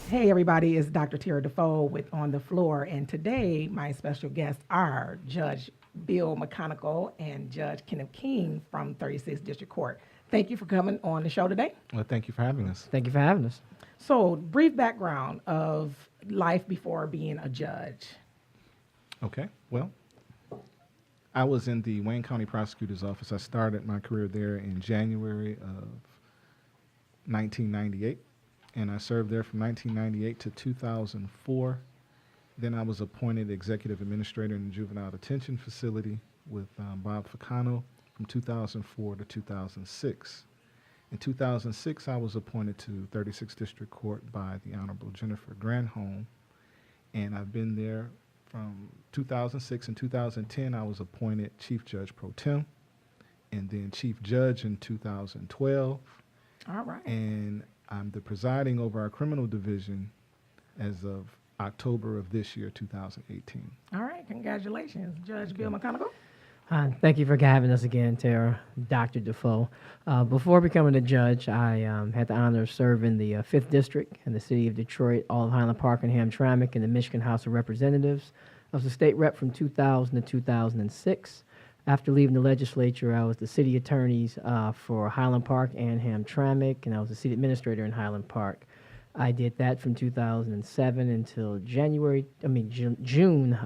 Hey everybody, it's Dr. Terra DeFoe with On the Floor, and today my special guests are Judge Bill McConaughey and Judge Kenneth King from 36th District Court. Thank you for coming on the show today. Well, thank you for having us. Thank you for having us. So, brief background of life before being a judge. Okay. Well, I was in the Wayne County Prosecutor's Office. I started my career there in January of 1998, and I served there from 1998 to 2004. Then I was appointed Executive Administrator in the Juvenile Detention Facility with Bob Ficano from 2004 to 2006. In 2006, I was appointed to 36th District Court by the Honorable Jennifer Granholm, and I've been there from 2006. In 2010, I was appointed Chief Judge Pro Tem, and then Chief Judge in 2012. All right. And I'm the presiding over our criminal division as of October of this year, 2018. All right. Congratulations, Judge Bill McConaughey. Thank you for having us again, Tara, Dr. DeFoe. Before becoming a judge, I had the honor of serving the 5th District in the city of Detroit, all of Highland Park and Hamtramck, in the Michigan House of Representatives. I was a state rep from 2000 to 2006. After leaving the legislature, I was the city attorneys for Highland Park and Hamtramck, and I was the city administrator in Highland Park. I did that from 2007 until June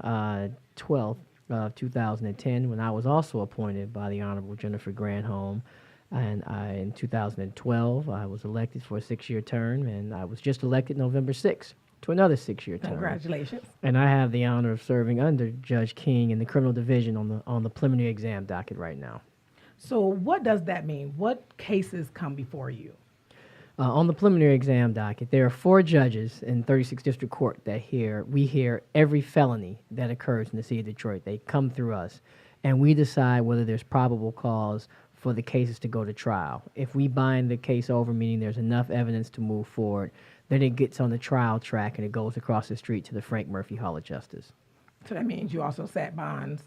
12th. Of 2010, when I was also appointed by the Honorable Jennifer Granholm. And in 2012, I was elected for a 6-year term, and I was just elected November 6th to another 6-year term. Congratulations. And I have the honor of serving under Judge King in the criminal division on the preliminary exam docket right now. So what does that mean? What cases come before you? On the preliminary exam docket, there are 4 judges in 36th District Court that we hear every felony that occurs in the city of Detroit. They come through us, and we decide whether there's probable cause for the cases to go to trial. If we bind the case over, meaning there's enough evidence to move forward, then it gets on the trial track and it goes across the street to the Frank Murphy Hall of Justice. So that means you also set bonds.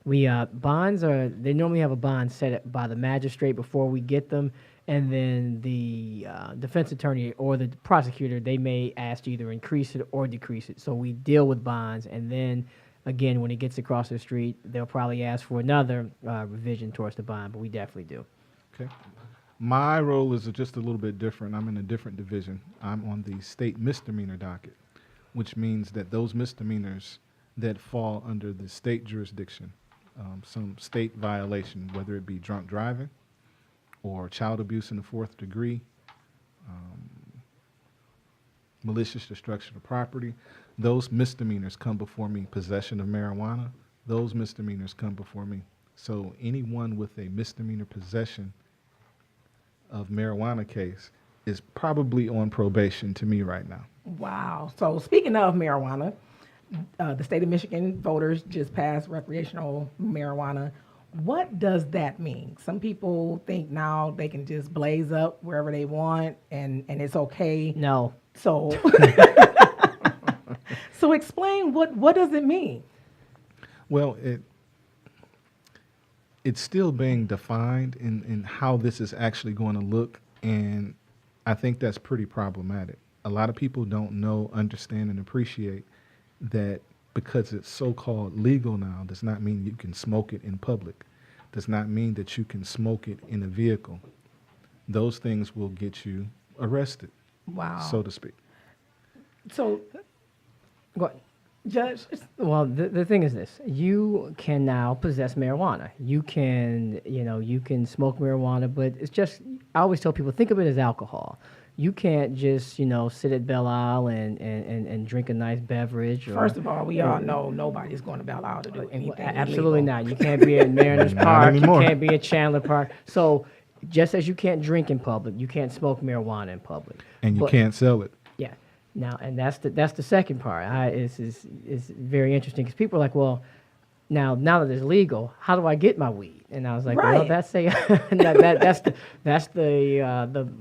Yeah, bonds they normally have a bond set up by the magistrate before we get them. And then the defense attorney or the prosecutor, they may ask to either increase it or decrease it. So we deal with bonds, and then, again, when it gets across the street, they'll probably ask for another revision towards the bond, but we definitely do. Okay. My role is just a little bit different. I'm in a different division. I'm on the state misdemeanor docket, which means that those misdemeanors that fall under the state jurisdiction, some state violation, whether it be drunk driving, or child abuse in the 4th degree, malicious destruction of property. Those misdemeanors come before me. Possession of marijuana, those misdemeanors come before me. So anyone with a misdemeanor possession of marijuana case is probably on probation to me right now. Wow. So speaking of marijuana, the state of Michigan voters just passed recreational marijuana. What does that mean? Some people think now they can just blaze up wherever they want and it's okay. No. So so explain what does it mean? Well, it's still being defined in how this is actually going to look, and I think that's pretty problematic. A lot of people don't know, understand, and appreciate that because it's so-called legal now does not mean you can smoke it in public, does not mean that you can smoke it in a vehicle. Those things will get you arrested, Wow. so to speak. So, Go ahead. Judge, Well, the thing is this: you can now possess marijuana. You can smoke marijuana, but it's just. I always tell people, think of it as alcohol. You can't just sit at Belle Isle and drink a nice beverage. first of all, we all know nobody's going to Belle Isle to do anything Absolutely illegal. not. You can't be at Mariners Not Park. anymore. You can't be at Chandler Park. So, just as you can't drink in public, you can't smoke marijuana in public. And you But- can't sell it. Yeah. Now, and that's the second part. It's very interesting because people are like, well, now that it's legal, how do I get my weed? And I was like, well, Right. that's the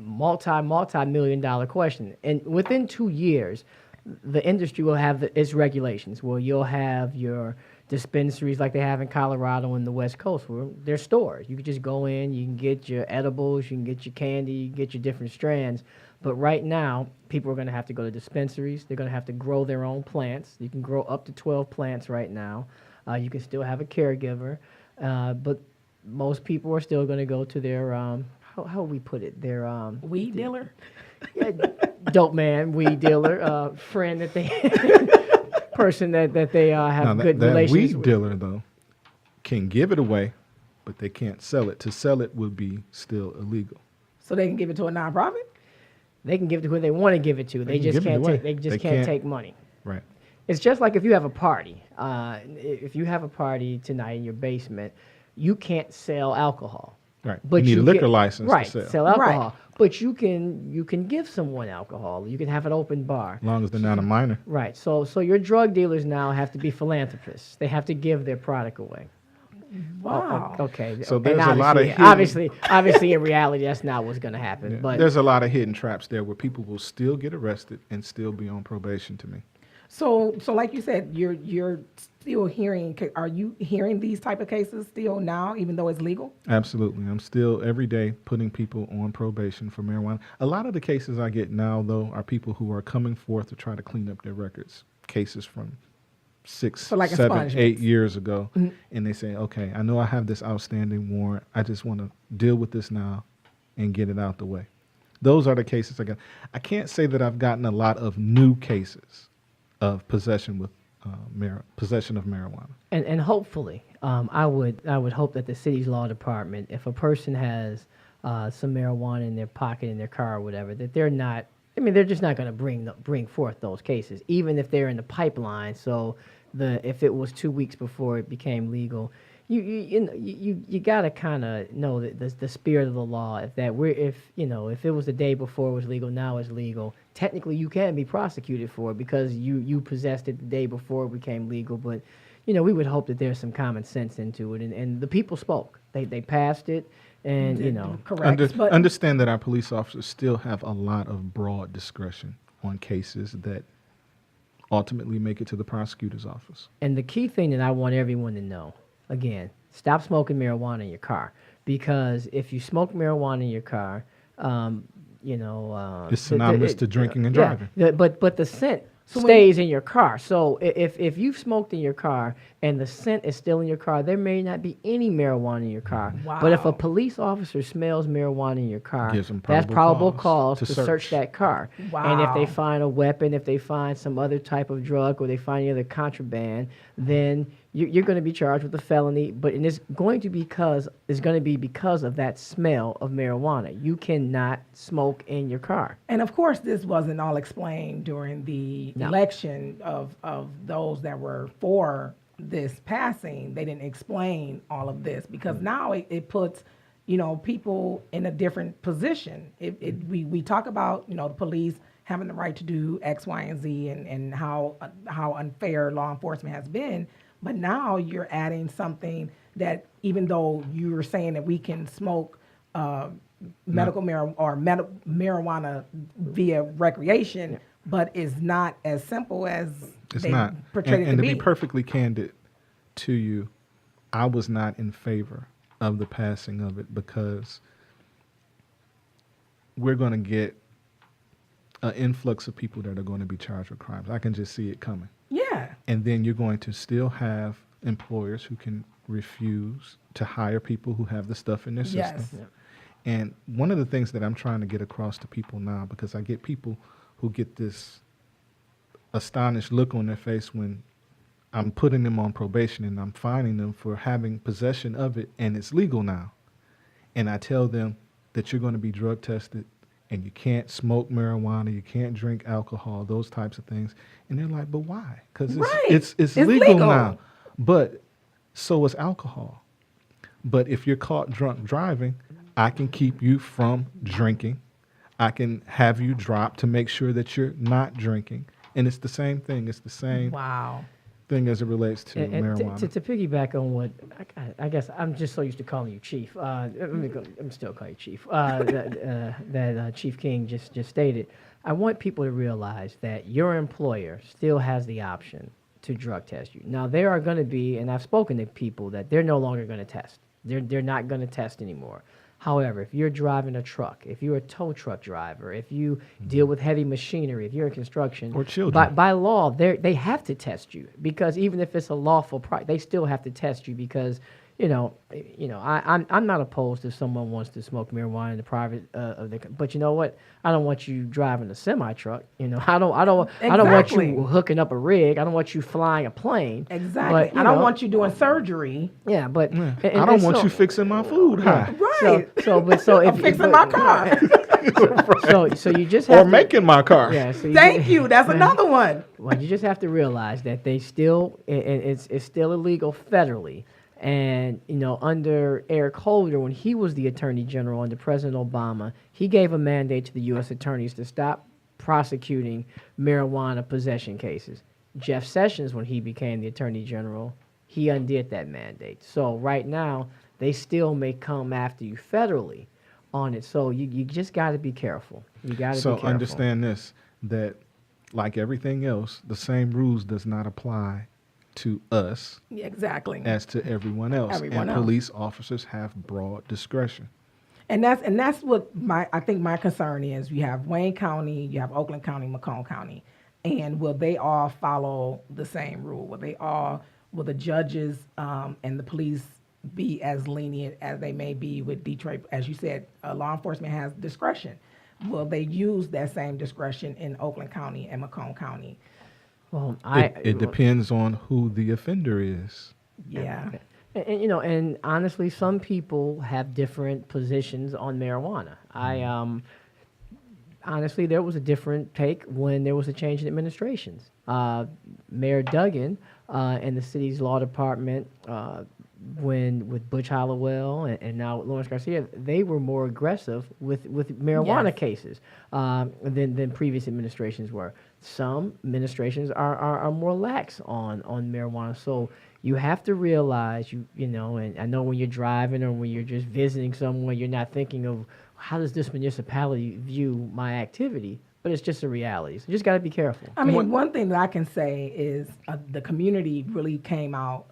multi-million-dollar question. And within 2 years, the industry will have its regulations. Well, you'll have your dispensaries like they have in Colorado and the West Coast, where they're stores. You can just go in, you can get your edibles, you can get your candy, you can get your different strands. But right now, people are going to have to go to dispensaries. They're going to have to grow their own plants. You can grow up to 12 plants right now. You can still have a caregiver, but most people are still going to go to their how we put it, their Weed dealer? dope man, weed dealer, friend that they person that they have Now, good that relations weed with. dealer, though, can give it away, but they can't sell it. To sell it would be still illegal. So they can give it to a nonprofit? They can give it to who they want to give it to. They can just give it can't away. take. They just They can't can't- take money. Right. It's just like if you have a party. If you have a party tonight in your basement, you can't sell alcohol. Right. But you need a liquor can- license right, to sell. alcohol. Right. But you can give someone alcohol. You can have an open bar. As long as they're not a minor. Right. So your drug dealers now have to be philanthropists. They have to give their product away. Wow. Okay. So And there's a lot of obviously, hidden- obviously, in reality, that's not what's going to happen. Yeah. But There's a lot of hidden traps there where people will still get arrested and still be on probation to me. So like you said, you're still hearing, are you hearing these type of cases still now, even though it's legal? Absolutely. I'm still every day putting people on probation for marijuana. A lot of the cases I get now, though, are people who are coming forth to try to clean up their records. Cases from 6, So like 7, expungements. 8 years ago. And they say, okay, I know I have this outstanding warrant. I just want to deal with this now and get it out the way. Those are the cases I got. I can't say that I've gotten a lot of new cases of possession with possession of marijuana. and hopefully, I would hope that the city's law department, if a person has some marijuana in their pocket, in their car, or whatever, that they're not. I mean, they're just not going to bring forth those cases, even if they're in the pipeline. So, if it was 2 weeks before it became legal, you got to kind of know that the spirit of the law. If it was the day before it was legal, now it's legal. Technically, you can be prosecuted for it because you possessed it the day before it became legal. But we would hope that there's some common sense into it, and the people spoke. They passed it, and Correct. But Understand that our police officers still have a lot of broad discretion on cases that ultimately make it to the prosecutor's office. And the key thing that I want everyone to know, again, stop smoking marijuana in your car. Because if you smoke marijuana in your car, It's synonymous to drinking and driving. But the scent stays in your car. So if you've smoked in your car and the scent is still in your car, there may not be any marijuana in your car. But if a Wow. police officer smells marijuana in your car, Gives them that's probable probable cause cause to to search search. that car. And if they Wow. find a weapon, if they find some other type of drug, or they find any other contraband, then you're going to be charged with a felony. But it's going to be because of that smell of marijuana. You cannot smoke in your car. And of course, this wasn't all explained during the No. election of those that were for this passing. They didn't explain all of this because now it puts, people in a different position. We talk about, the police having the right to do X, Y, and Z and how unfair law enforcement has been. But now you're adding something that even though you're saying that we can smoke medical marijuana via recreation, but it's not as simple as It's they not. portrayed it And to to be. be perfectly candid to you, I was not in favor of the passing of it because we're going to get an influx of people that are going to be charged with crimes. I can just see it coming. Yeah. And then you're going to still have employers who can refuse to hire people who have the stuff in their system. Yes. And one of the things that I'm trying to get across to people now, because I get people who get this astonished look on their face when I'm putting them on probation and I'm fining them for having possession of it and it's legal now. And I tell them that you're going to be drug tested and you can't smoke marijuana, you can't drink alcohol, those types of things. And they're like, but why? Because Right. it's It's legal legal. now. But so is alcohol. But if you're caught drunk driving, I can keep you from drinking. I can have you drop to make sure that you're not drinking. And it's the same thing. It's the same. Wow. thing as it relates to And marijuana. to piggyback on what I guess I'm just so used to calling you Chief. I'm still calling you Chief. That Chief King just stated. I want people to realize that your employer still has the option to drug test you. Now there are going to be, and I've spoken to people that they're no longer going to test. They're not going to test anymore. However, if you're driving a truck, if you're a tow truck driver, if you deal with heavy machinery, if you're in construction, Or children. by law, they have to test you, because even if it's a lawful they still have to test you, because I'm not opposed if someone wants to smoke marijuana in the private but you know what? I don't want you driving a semi truck. I don't want Exactly. you hooking up a rig. I don't want you flying a plane. Exactly. But, I don't want you doing surgery. Yeah, but I don't want you fixing my food. Huh? Right. So if I'm fixing my car. So you just have Or making my car. Yeah. So Thank you. That's another one. Well, you just have to realize that they still, and it's still illegal federally. And, under Eric Holder, when he was the Attorney General under President Obama, he gave a mandate to the U.S. attorneys to stop prosecuting marijuana possession cases. Jeff Sessions, when he became the Attorney General, he undid that mandate. So right now, they still may come after you federally on it. So you just got to be careful. You got to be careful. So understand this, that like everything else, the same rules does not apply to us Exactly. as to everyone else. Everyone and else. police officers have broad discretion. And that's what I think my concern is. You have Wayne County, you have Oakland County, Macomb County, and will they all follow the same rule? Will the judges and the police be as lenient as they may be with Detroit? As you said, law enforcement has discretion. Will they use that same discretion in Oakland County and Macomb County? Well, It depends on who the offender is. Yeah. And honestly, some people have different positions on marijuana. Honestly, there was a different take when there was a change in administrations. Mayor Duggan and the city's law department, when with Butch Hollowell and now with Lawrence Garcia, they were more aggressive with marijuana Yes. cases than previous administrations were. Some administrations are more lax on marijuana. So you have to realize, and I know when you're driving or when you're just visiting somewhere, you're not thinking of how does this municipality view my activity, but it's just a reality. So you just got to be careful. I mean, one thing that I can say is the community really came out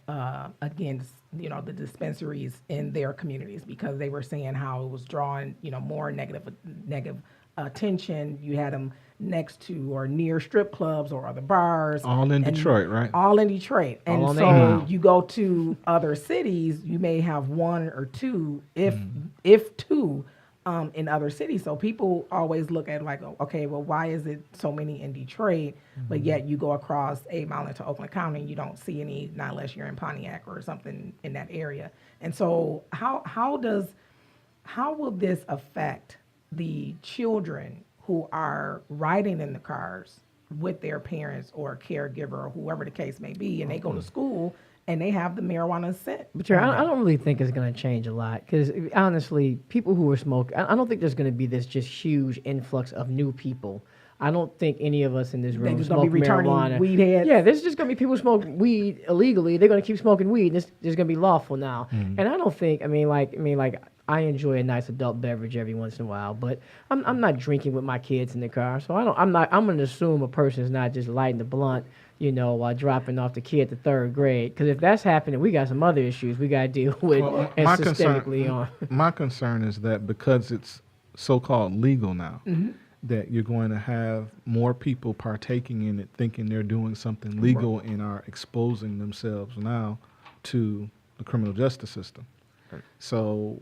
against, the dispensaries in their communities, because they were saying how it was drawing, more negative attention. You had them next to or near strip clubs or other bars. All in Detroit, right? All in Detroit. And All on so Main. you go to other cities, you may have one or two, if two, in other cities. So people always look at like, okay, well, why is it so many in Detroit, but yet you go across 8 Mile into Oakland County, you don't see any, not unless you're in Pontiac or something in that area. And so how will this affect the children who are riding in the cars with their parents or a caregiver or whoever the case may be, and they go to school and they have the marijuana scent? But I don't really think it's going to change a lot, because honestly, people who are smoking, I don't think there's going to be this just huge influx of new people. I don't think any of us in this room just gonna smoke be returning marijuana. weed heads? Yeah, there's just going to be people smoking weed illegally. They're going to keep smoking weed. And there's going to be lawful now. And I don't think, I enjoy a nice adult beverage every once in a while, but I'm not drinking with my kids in the car. So I'm going to assume a person is not just lighting the blunt, while dropping off the kid at the third grade. Because if that's happening, we got some other issues we got to deal with systemically on. My concern is that because it's so-called legal now, that you're going to have more people partaking in it, thinking they're doing something legal, and are exposing themselves now to the criminal justice system. So,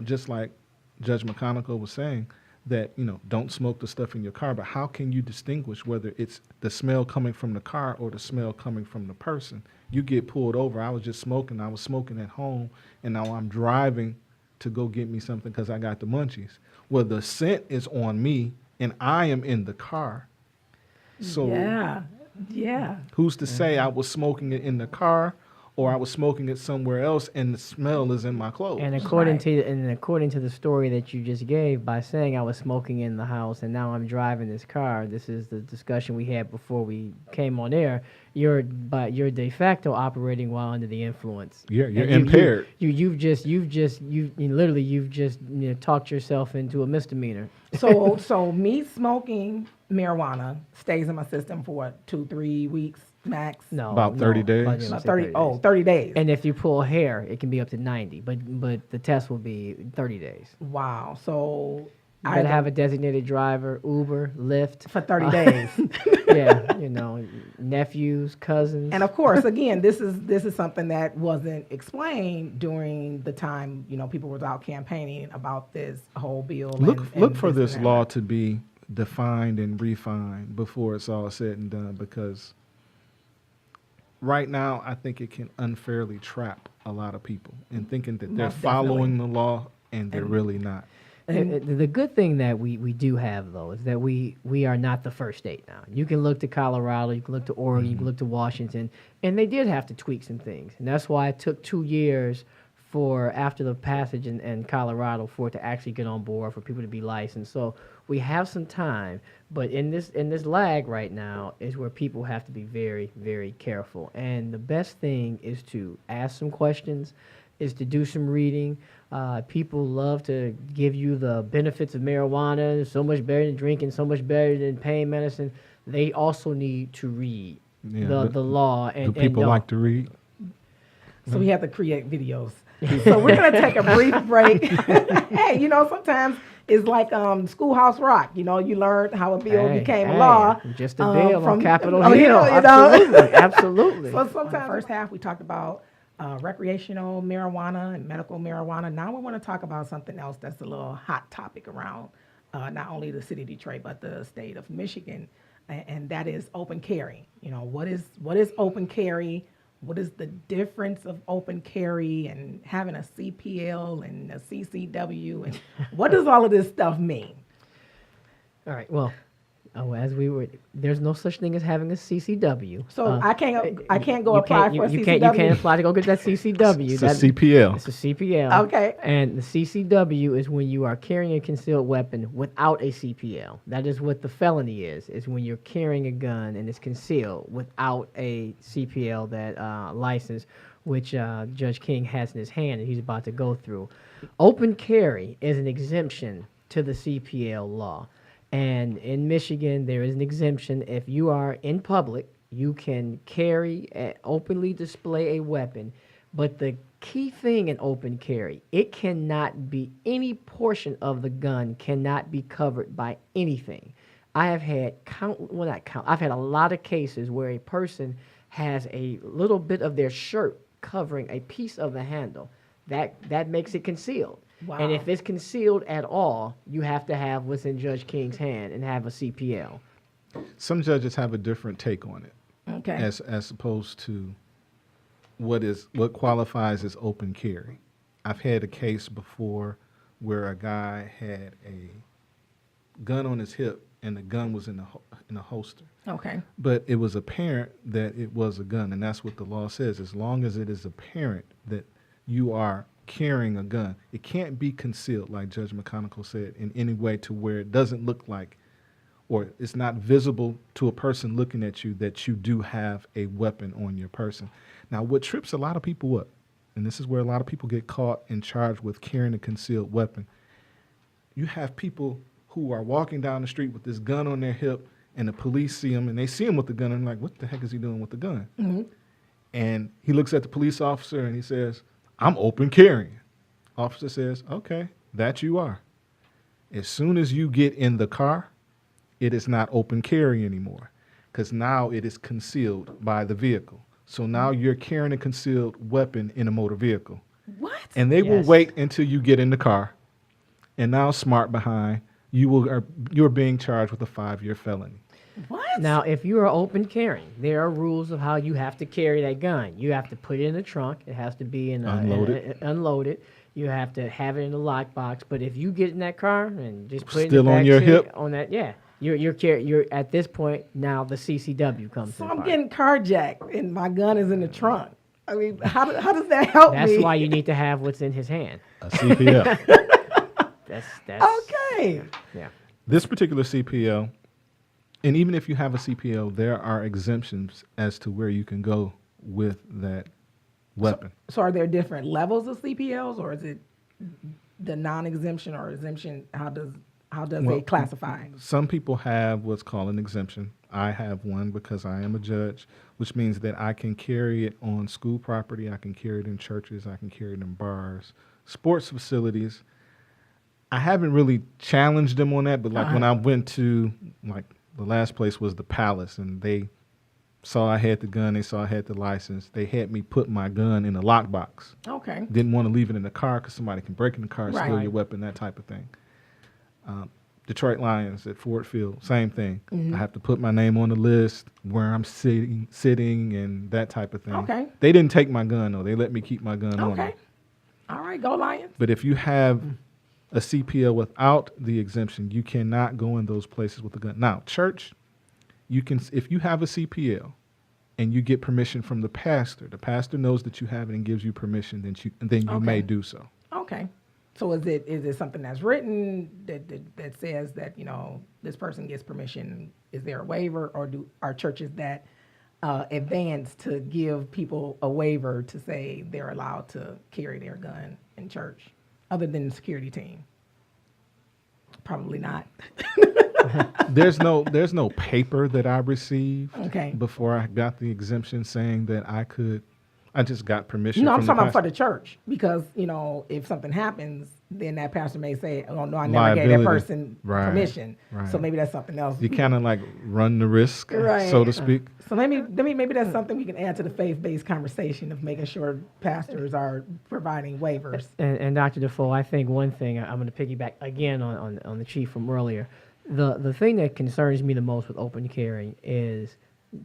just like Judge McConaughey was saying, that, don't smoke the stuff in your car, but how can you distinguish whether it's the smell coming from the car or the smell coming from the person? You get pulled over. I was smoking at home, and now I'm driving to go get me something because I got the munchies. Well, the scent is on me, and I am in the car. So Yeah. who's to say I was smoking it in the car or I was smoking it somewhere else and the smell is in my clothes. And according Right. to the story that you just gave, by saying I was smoking in the house and now I'm driving this car, this is the discussion we had before we came on air. You're de facto operating while under the influence. You're And impaired. You've just talked yourself into a misdemeanor. So me smoking marijuana stays in my system for what, 2-3 weeks max? No, About 30 days? I was gonna About say 30. 30 Oh, days. 30 days. And if you pull hair, it can be up to 90, but the test will be 30 days. Wow. So You I gotta have a designated driver, Uber, Lyft. for 30 days. Yeah, nephews, cousins. And of course, again, this is something that wasn't explained during the time, people was out campaigning about this whole bill. Look for this and law that. to be defined and refined before it's all said and done, because right now I think it can unfairly trap a lot of people in thinking that they're Most definitely. following the law and they're And- really not. The good thing that we do have, though, is that we are not the first state now. You can look to Colorado, you can look to Oregon, you can look to Washington, and they did have to tweak some things. And that's why it took 2 years after the passage in Colorado for it to actually get on board, for people to be licensed. So we have some time, but in this lag right now is where people have to be very, very careful. And the best thing is to ask some questions, is to do some reading. People love to give you the benefits of marijuana. It's so much better than drinking, so much better than pain medicine. They also need to read Yeah, the law. Do And people don't. like to read? So we have to create videos. So we're gonna take a brief break. Hey, sometimes it's like Schoolhouse Rock. You learn how a bill became a law. Just a bill on from Capitol oh, Hill. Absolutely, absolutely. So sometimes first half we talked about recreational marijuana and medical marijuana. Now we want to talk about something else that's a little hot topic around not only the city of Detroit but the state of Michigan, and that is open carry. What is open carry? What is the difference of open carry and having a CPL and a CCW, and what does all of this stuff mean? All right. Well, there's no such thing as having a CCW. So I can't go you apply can't- for a you CCW. can't you can't apply to go get that CCW. It's a That- CPL. It's a CPL. Okay. And the CCW is when you are carrying a concealed weapon without a CPL. That is what the felony is when you're carrying a gun and it's concealed without a CPL, that license, which Judge King has in his hand and he's about to go through. Open carry is an exemption to the CPL law. And in Michigan, there is an exemption. If you are in public, you can openly display a weapon. But the key thing in open carry, any portion of the gun cannot be covered by anything. I have had I've had a lot of cases where a person has a little bit of their shirt covering a piece of the handle. That makes it concealed. Wow. And if it's concealed at all, you have to have what's in Judge King's hand and have a CPL. Some judges have a different take on it, Okay. as opposed to what qualifies as open carry. I've had a case before where a guy had a gun on his hip and the gun was in a holster. Okay. But it was apparent that it was a gun, and that's what the law says. As long as it is apparent that you are carrying a gun, it can't be concealed, like Judge McConnell said, in any way to where it doesn't look like, or it's not visible to a person looking at you that you do have a weapon on your person. Now, what trips a lot of people up, and this is where a lot of people get caught and charged with carrying a concealed weapon, you have people who are walking down the street with this gun on their hip, and the police see him, and they see him with the gun, and they're like, what the heck is he doing with the gun? Mm-hmm. And he looks at the police officer, and he says, I'm open carrying. Officer says, okay, that you are. As soon as you get in the car, it is not open carry anymore, because now it is concealed by the vehicle. So now you're carrying a concealed weapon in a motor vehicle. What? And they will Yes. wait until you get in the car. And now, smart behind, you're being charged with a 5-year felony. What? Now, if you are open carrying, there are rules of how you have to carry that gun. You have to put it in the trunk. It has to be Unloaded. unloaded. You have to have it in the lockbox. But if you get in that car and just put it Still in the on back your seat, hip? on that, yeah, you're at this point now the CCW comes. So in I'm part. getting carjacked and my gun is in the trunk. I mean, how does that help That's me? why you need to have what's in his hand. A CPL. That's Okay. yeah. This particular CPL, and even if you have a CPL, there are exemptions as to where you can go with that weapon. So are there different levels of CPLs, or is it the non-exemption or exemption? How does Well, it classify? Some people have what's called an exemption. I have one because I am a judge, which means that I can carry it on school property, I can carry it in churches, I can carry it in bars, sports facilities. I haven't really challenged them on that, but like when I went to, like, the last place was the Palace, and they saw I had the gun, they saw I had the license. They had me put my gun in a lockbox. Okay. Didn't want to leave it in the car because somebody can break in the car, steal Right. your weapon, that type of thing. Detroit Lions at Ford Field, same thing. I have to put my name on the list, where I'm sitting, and that type of thing. Okay. They didn't take my gun though. They let me keep my gun on me. Okay. All right. Go Lions. But if you have a CPL without the exemption, you cannot go in those places with a gun. Now, church, you can, if you have a CPL and you get permission from the pastor knows that you have it and gives you permission, then you may Okay. do so. Okay. So is it something that's written that says that, you know, this person gets permission? Is there a waiver, or are churches that advance to give people a waiver to say they're allowed to carry their gun in church, other than the security team? Probably not. There's no paper that I received Okay. before I got the exemption saying that I could. I just got permission. No, I'm from talking the about for pastor. the church, because, you know, if something happens, then that pastor may say, "Oh no, I never gave that Liability. person Right, permission." right. So maybe that's something else. You kind of like run the risk, Right. so to speak. So maybe that's something we can add to the faith-based conversation of making sure pastors are providing waivers. And Dr. DeFoe, I think one thing, I'm going to piggyback again on the chief from earlier. The thing that concerns me the most with open carry is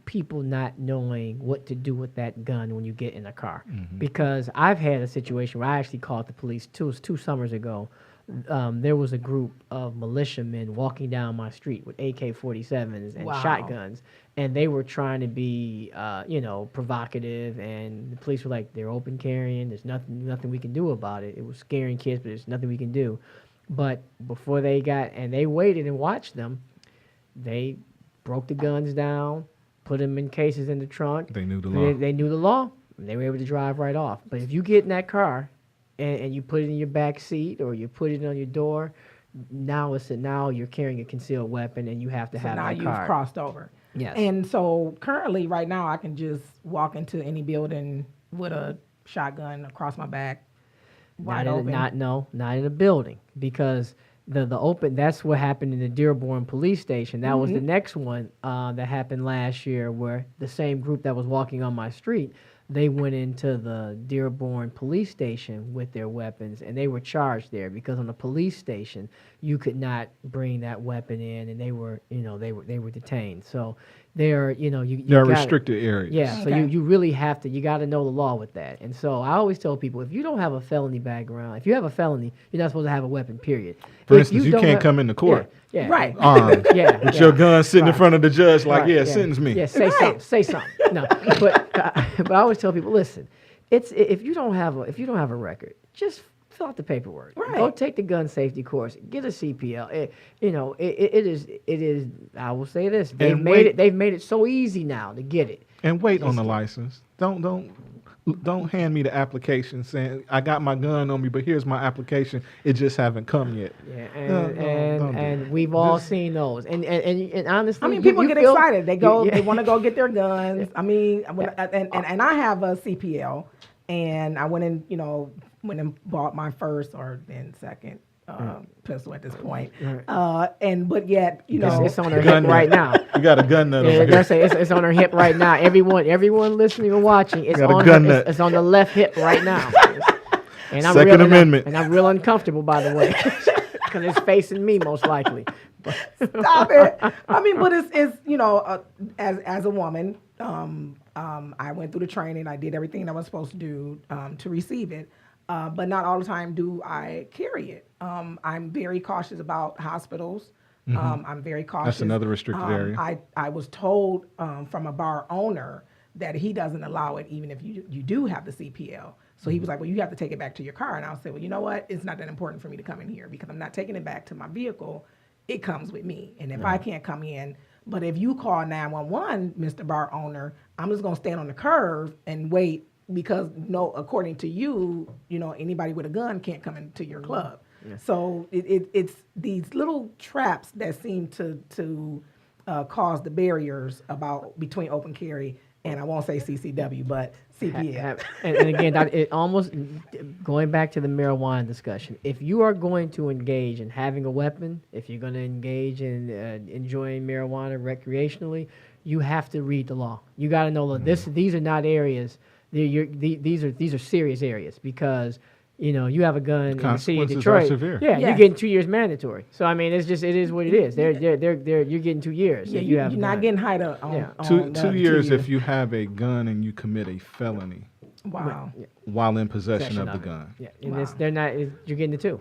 people not knowing what to do with that gun when you get in a car. Because I've had a situation where I actually called the police it was 2 summers ago. There was a group of militiamen walking down my street with AK-47s and Wow. shotguns, and they were trying to be, provocative. And the police were like, "They're open carrying. There's nothing we can do about it." It was scaring kids, but there's nothing we can do. But before they waited and watched them, they broke the guns down, put them in cases in the trunk. They knew the law. They knew the law. And they were able to drive right off. But if you get in that car and you put it in your back seat, or you put it on your door, now you're carrying a concealed weapon, and you have to So have now that you've card. crossed over. Yes. And so currently, right now, I can just walk into any building with a shotgun across my back, wide open. Not in a building, because the open, that's what happened in the Dearborn police station. That was the next one that happened last year, where the same group that was walking on my street, they went into the Dearborn police station with their weapons, and they were charged there, because on the police station you could not bring that weapon in, and they were detained. So they're There are gotta- restricted areas. Yeah, so Okay. you really have to, you got to know the law with that. And so I always tell people, if you don't have a felony background, if you have a felony, you're not supposed to have a weapon, period. For If instance, you don't can't have- come into court Yeah, Right. armed Yeah. with yeah. your gun sitting in Right. front of the judge, like, Right, yeah, sentence me. Yeah, say something. Say something. No, but I always tell people, listen, if you don't have a record, just fill out the paperwork. Right. Go take the gun safety course. Get a CPL. It is. I will say this. They've And made it so easy now to get it. And wait on the license. Don't hand me the application saying I got my gun on me, but here's my application. It just haven't come yet. Yeah, don't do and that. we've all seen those. And honestly, I mean, people get feel- excited. They go. Yeah. They want to go get their guns. I mean, and I have a CPL, and I went and bought my first or then second pistol at this point. But yet, It's on her Gun hip right now. You got a gun nut Yeah, over here. that's it. It's on her hip right now. Everyone listening and watching, it's Got a on gun her, nut. it's on the left hip right now. And I'm Second real, Amendment. And I'm real uncomfortable, by the way, because it's facing me most likely. Stop it. I mean, but it's as a woman, I went through the training. I did everything I was supposed to do to receive it. But not all the time do I carry it. I'm very cautious about hospitals. I'm very cautious. That's another restricted area. I was told from a bar owner that he doesn't allow it even if you do have the CPL. So he was like, well, you have to take it back to your car. And I'll say, well, you know what? It's not that important for me to come in here because I'm not taking it back to my vehicle. It comes with me. And if I can't come in, but if you call 911, Mr. Bar owner, I'm just going to stand on the curb and wait because no, according to you, anybody with a gun can't come into your club. Yeah. So it's these little traps that seem to cause the barriers between open carry and I won't say CCW, but CPL. And again, it almost going back to the marijuana discussion. If you are going to engage in having a weapon, if you're going to engage in enjoying marijuana recreationally, you have to read the law. You got to know these are not areas. These are serious areas because you have a gun in the city of Detroit. Yeah, you're getting 2 years mandatory. So I mean, it is what it is. You're getting 2 years. Yeah, you're not getting high on two years if you have a gun and you commit a felony. Wow. While in possession of the gun. Yeah, and you're getting the 2.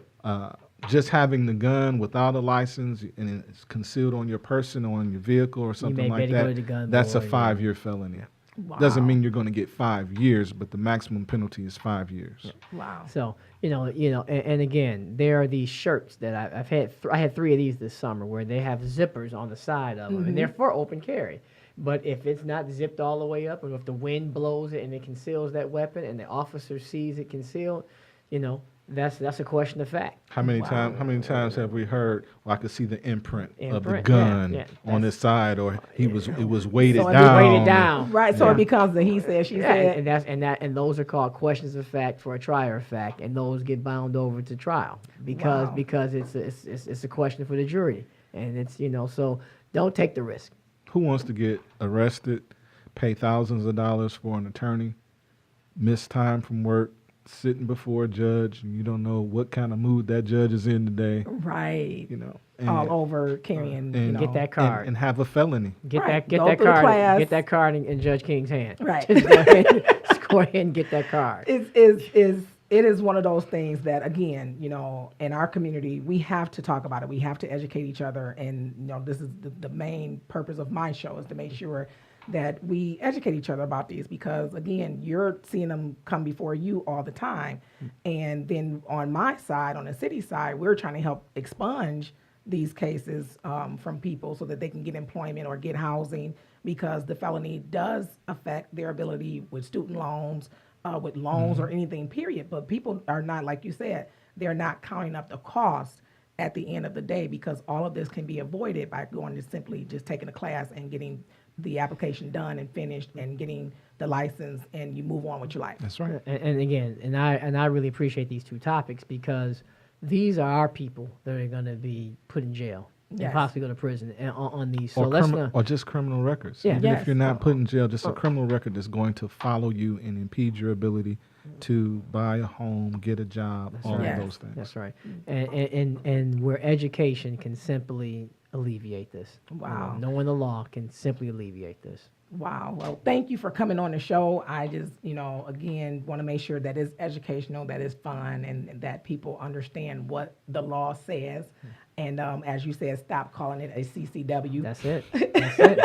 Just having the gun without a license and it's concealed on your person or on your vehicle or something like that, that's a 5-year felony. Wow. Doesn't mean you're going to get 5 years, but the maximum penalty is 5 years. Yeah. Wow. So and again, there are these shirts that I've had. I had 3 of these this summer where they have zippers on the side of them, and they're for open carry. But if it's not zipped all the way up, or if the wind blows it and it conceals that weapon, and the officer sees it concealed, that's a question of fact. How many times have we heard? Well, I could see the imprint of the gun on his side, or it was weighted down. Weighted down. Right. So it becomes the he said, she said. And those are called questions of fact for a trier of fact, and those get bound over to trial because it's a question for the jury, and it's so don't take the risk. Who wants to get arrested, pay thousands of dollars for an attorney, miss time from work, sitting before a judge, and you don't know what kind of mood that judge is in today. Right. All over carrying. And get that card and have a felony. Get that card. Get that card in Judge King's hand. Right. Just go ahead and get that card. It is one of those things that, again, in our community, we have to talk about it. We have to educate each other. And, this is the main purpose of my show is to make sure that we educate each other about these because, again, you're seeing them come before you all the time. And then on my side, on the city side, we're trying to help expunge these cases from people so that they can get employment or get housing because the felony does affect their ability with student loans, with loans or anything, period. But people are not, like you said, they're not counting up the cost at the end of the day because all of this can be avoided by going to simply just taking a class and getting the application done and finished and getting the license and you move on with your life. That's right. And again, I really appreciate these 2 topics because these are our people that are going to be put in jail and possibly go to prison on these. So or just criminal records. Yeah. Even if you're not put in jail, just a criminal record that's going to follow you and impede your ability to buy a home, get a job, all of those things. That's right. And where education can simply alleviate this. Wow. Knowing the law can simply alleviate this. Wow. Well, thank you for coming on the show. I just, again, want to make sure that it's educational, that it's fun, and that people understand what the law says. And as you said, stop calling it a CCW. That's it. That's it.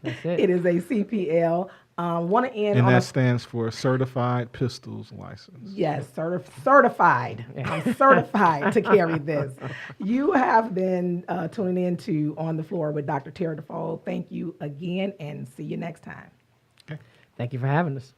That's it. It is a CPL. Want to end and on that stands for Certified Pistols License. Yes, certified. I'm certified to carry this. You have been tuning in to On the Floor with Dr. Terra DeFoe. Thank you again, and see you next time. Thank you for having us.